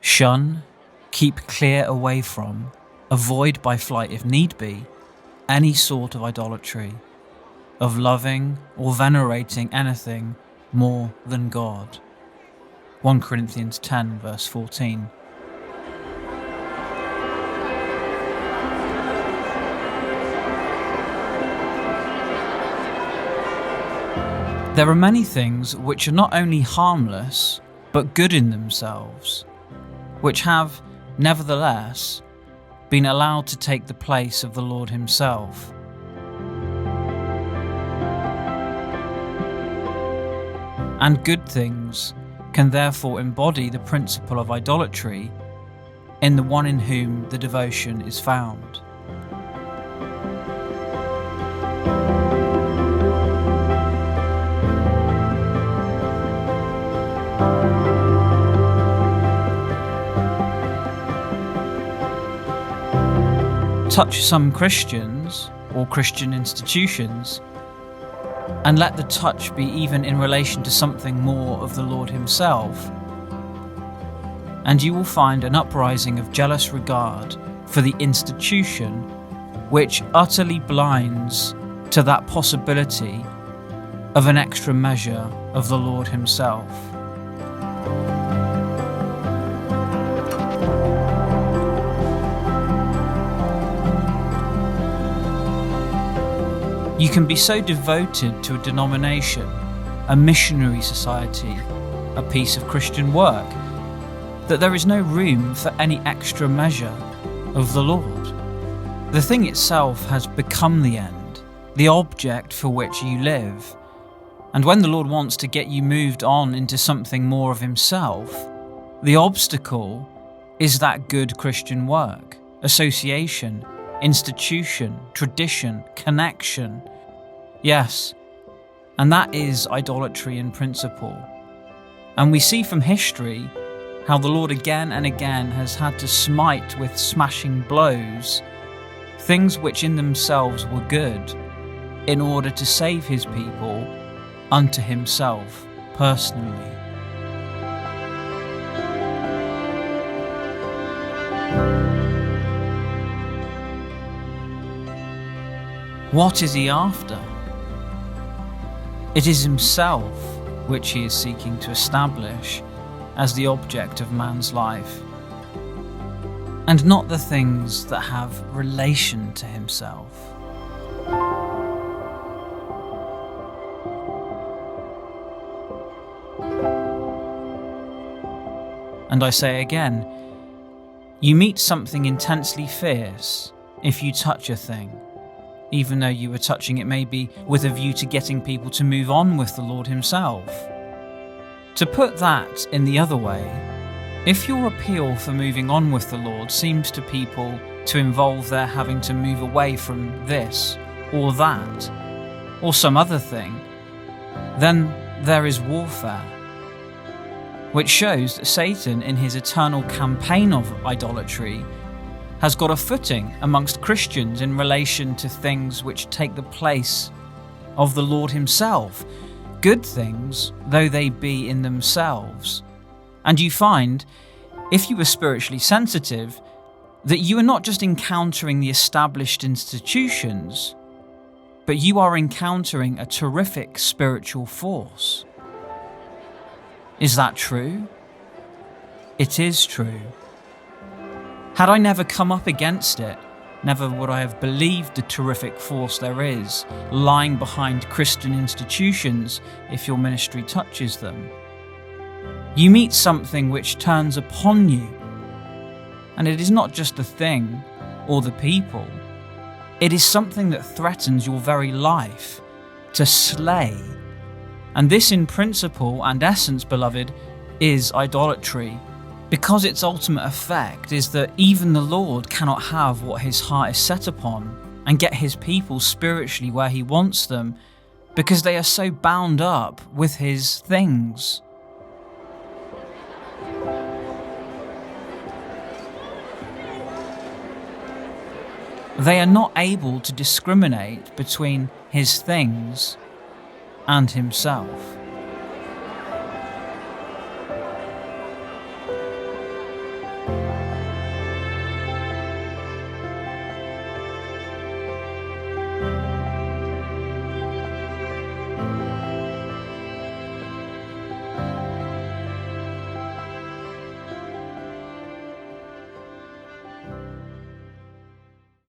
Shun, keep clear away from, avoid by flight if need be, any sort of idolatry, of loving or venerating anything more than God. 1 Corinthians 10 verse 14. There are many things which are not only harmless, but good in themselves, which have, nevertheless, been allowed to take the place of the Lord himself. And good things can therefore embody the principle of idolatry in the one in whom the devotion is found. Touch some Christians or Christian institutions, and let the touch be even in relation to something more of the Lord himself, and you will find an uprising of jealous regard for the institution which utterly blinds to that possibility of an extra measure of the Lord himself. You can be so devoted to a denomination, a missionary society, a piece of Christian work, that there is no room for any extra measure of the Lord. The thing itself has become the end, the object for which you live. And when the Lord wants to get you moved on into something more of himself, the obstacle is that good Christian work, association, institution, tradition, connection. Yes, and that is idolatry in principle. And we see from history how the Lord again and again has had to smite with smashing blows things which in themselves were good, in order to save his people unto himself personally. What is he after? It is himself which he is seeking to establish as the object of man's life, and not the things that have relation to himself. And I say again, you meet something intensely fierce if you touch a thing, even though you were touching it maybe with a view to getting people to move on with the Lord himself. To put that in the other way, if your appeal for moving on with the Lord seems to people to involve their having to move away from this or that, or some other thing, then there is warfare, which shows that Satan, in his eternal campaign of idolatry, has got a footing amongst Christians in relation to things which take the place of the Lord himself, good things though they be in themselves. And you find, if you are spiritually sensitive, that you are not just encountering the established institutions, but you are encountering a terrific spiritual force. Is that true? It is true. Had I never come up against it, never would I have believed the terrific force there is lying behind Christian institutions if your ministry touches them. You meet something which turns upon you, and it is not just the thing or the people, it is something that threatens your very life, to slay. And this in principle and essence, beloved, is idolatry. Because its ultimate effect is that even the Lord cannot have what his heart is set upon and get his people spiritually where he wants them, because they are so bound up with his things. They are not able to discriminate between his things and himself.